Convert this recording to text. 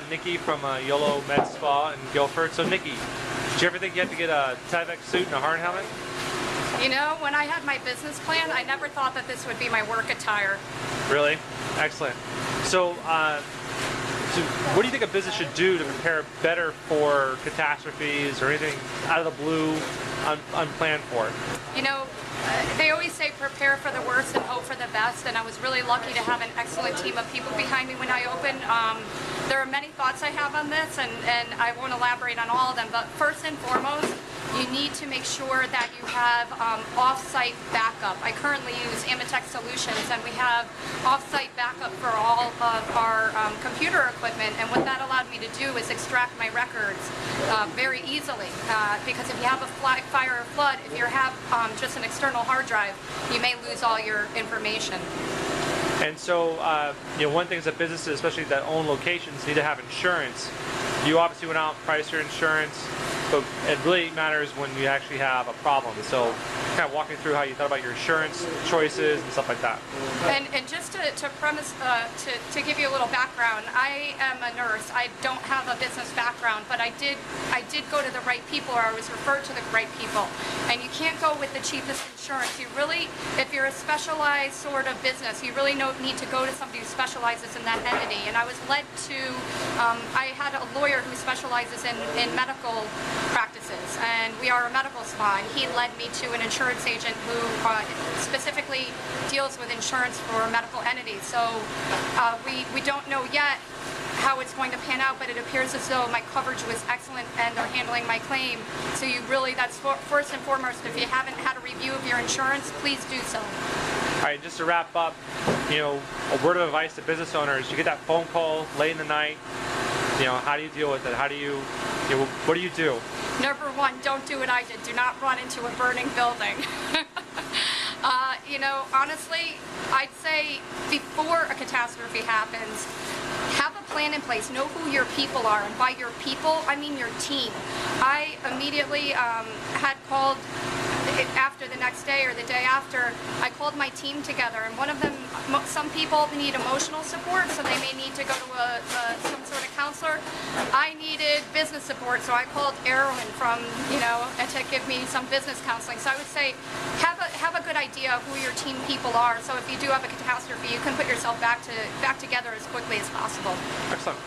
Nikki from YOLO Medspa in Guilford. So Nikki, did you ever think you had to get a Tyvek suit and a hard helmet? You know, when I had my business plan, I never thought that this would be my work attire. Really? Excellent. So, what do you think a business should do to prepare better for catastrophes or anything out of the blue, unplanned for? You know, they always say prepare for the worst and hope for the best, and I was really lucky to have an excellent team of people behind me when I opened. There are many thoughts I have on this, and I won't elaborate on all of them, but first and foremost, you need to make sure that you have off-site backup. I currently use Amatech Solutions, and we have off-site backup for all of our computer equipment, and what that allowed me to do is extract my records very easily, because if you have a fire or flood, if you have just an external hard drive, you may lose all your information. And so, one thing is that businesses, especially that own locations, need to have insurance. You obviously went out and priced your insurance, but it really matters when you actually have a problem. So, kind of walk me through how you thought about your insurance choices and stuff like that. And just to premise, to give you a little background, I am a nurse. I don't have a business background, but I did go to the right people, or I was referred to the right people. And you can't go with the cheapest insurance. You really, if you're a specialized sort of business, you really need to go to somebody who specializes in that entity. And I was led to, I had a lawyer who specializes in medical practices, and we are a medical spa, and he led me to an insurance agent who specifically deals with insurance for medical entities. So we don't know yet how it's going to pan out, but it appears as though my coverage was excellent and they're handling my claim. So you really, that's first and foremost, if you haven't had a review of your insurance, please do so. All right, just to wrap up, a word of advice to business owners: you get that phone call late in the night, how do you deal with it? How do you, what do you do? Number one, don't do what I did. Do not run into a burning building. Honestly, I'd say before a catastrophe happens, have a plan in place. Know who your people are, and by your people, I mean your team. I immediately had called after the next day or the day after. I called my team together, and one of them, some people need emotional support, so they may need to go to some sort of counselor. I needed business support, so I called Erwin from, to give me some business counseling. So I would say have a good idea of who your team people are, so if you do have a catastrophe, you can put yourself back together as quickly as possible. Excellent.